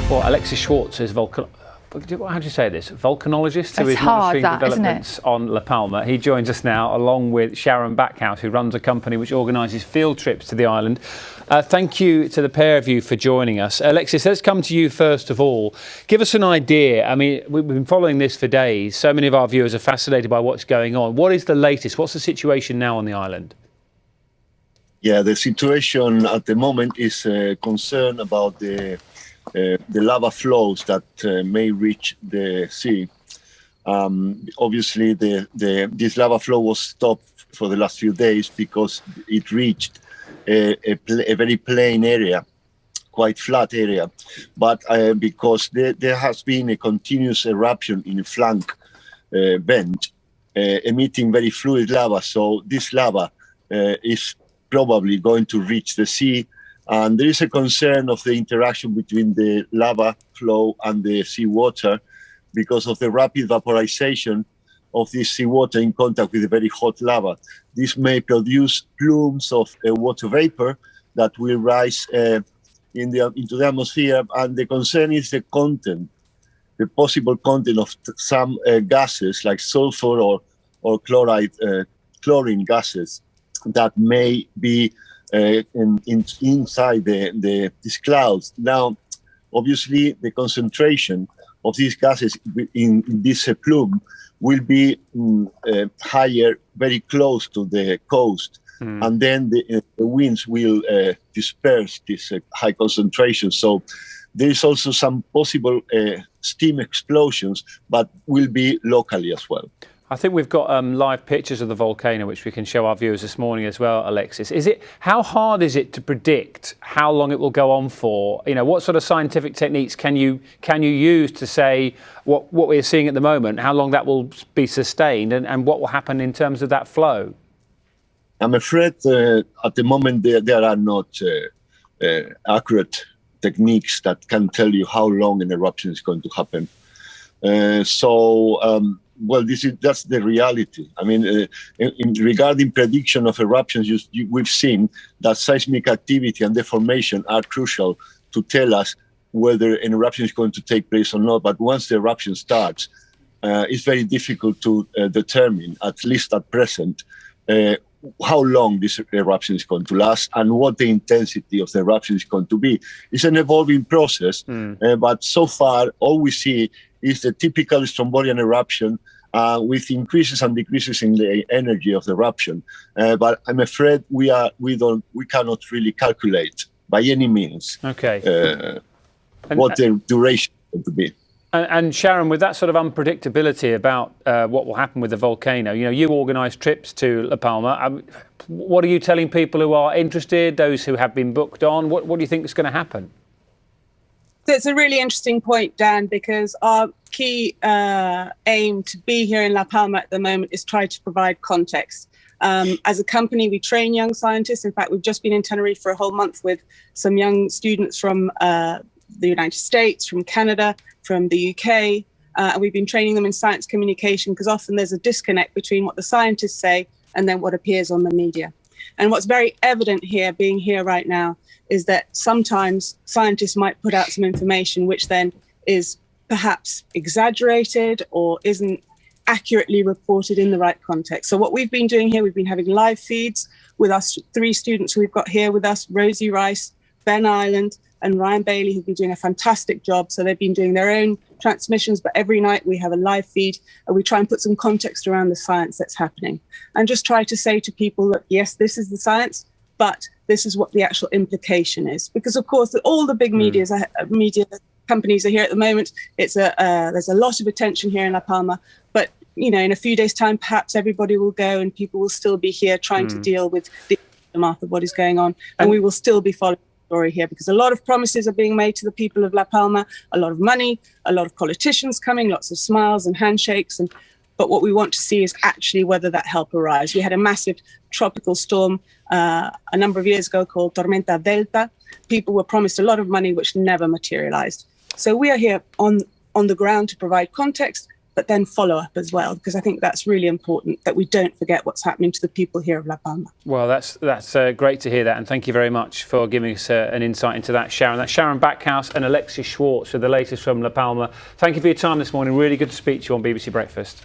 Well, Alexis Schwartz is how do you say this? Volcanologist who is monitoring developments on La Palma. He joins us now along with Sharon Backhouse, who runs a company which organises field trips to the island. Thank you to the pair of you for joining us. Alexis, let's come to you first of all. Give us an idea. I mean, we've been following this for days. So many of our viewers are fascinated by what's going on. What is the latest? What's the situation now on the island? Yeah, the situation at the moment is concern about the lava flows that may reach the sea. Obviously, this lava flow was stopped for the last few days because it reached a very plain area, quite flat area. But because there has been a continuous eruption in a flank vent, emitting very fluid lava. So this lava is probably going to reach the sea. And there is a concern of the interaction between the lava flow and the seawater because of the rapid vaporization of this seawater in contact with the very hot lava. This may produce plumes of water vapor that will rise into the atmosphere. And the concern is the content, the possible content of some gases like sulfur or chlorine gases that may be inside these clouds. Now, obviously, the concentration of these gases in this plume will be higher, very close to the coast, and then the winds will disperse this high concentration. So there is also some possible steam explosions, but will be locally as well. I think we've got live pictures of the volcano, which we can show our viewers this morning as well, Alexis. How hard is it to predict how long it will go on for? You know, what sort of scientific techniques can you use to say what we're seeing at the moment, how long that will be sustained, and what will happen in terms of that flow? I'm afraid at the moment there are not accurate techniques that can tell you how long an eruption is going to happen. Well, that's the reality. I mean, regarding prediction of eruptions, we've seen that seismic activity and deformation are crucial to tell us whether an eruption is going to take place or not. But once the eruption starts, it's very difficult to determine, at least at present, how long this eruption is going to last and what the intensity of the eruption is going to be. It's an evolving process, but so far, all we see is the typical Strombolian eruption with increases and decreases in the energy of the eruption. But I'm afraid we cannot really calculate by any means what the duration is going to be. And Sharon, with that sort of unpredictability about what will happen with the volcano, you know, you organise trips to La Palma. What are you telling people who are interested, those who have been booked on? What do you think is going to happen? It's a really interesting point, Dan, because our key aim to be here in La Palma at the moment is try to provide context. As a company, we train young scientists. In fact, we've just been in Tenerife for a whole month with some young students from the United States, from Canada, from the UK. And we've been training them in science communication because often there's a disconnect between what the scientists say and then what appears on the media. And what's very evident here, being here right now, is that sometimes scientists might put out some information which then is perhaps exaggerated or isn't accurately reported in the right context. So what we've been doing here, we've been having live feeds with our 3 students we've got here with us, Rosie Rice, Ben Ireland, and Ryan Bailey, who've been doing a fantastic job. So they've been doing their own transmissions, but every night we have a live feed and we try and put some context around the science that's happening and just try to say to people that, yes, this is the science, but this is what the actual implication is. Because, of course, all the big media companies are here at the moment. There's a lot of attention here in La Palma. But, you know, in a few days' time, perhaps everybody will go and people will still be here trying to deal with the aftermath of what is going on. And we will still be following the story here because a lot of promises are being made to the people of La Palma, a lot of money, a lot of politicians coming, lots of smiles and handshakes. But what we want to see is actually whether that help arrives. We had a massive tropical storm a number of years ago called Tormenta Delta. People were promised a lot of money, which never materialized. So we are here on the ground to provide context, but then follow up as well, because I think that's really important that we don't forget what's happening to the people here of La Palma. Well, that's great to hear that, and thank you very much for giving us an insight into that, Sharon. That's Sharon Backhouse and Alexis Schwartz with the latest from La Palma. Thank you for your time this morning. Really good to speak to you on BBC Breakfast.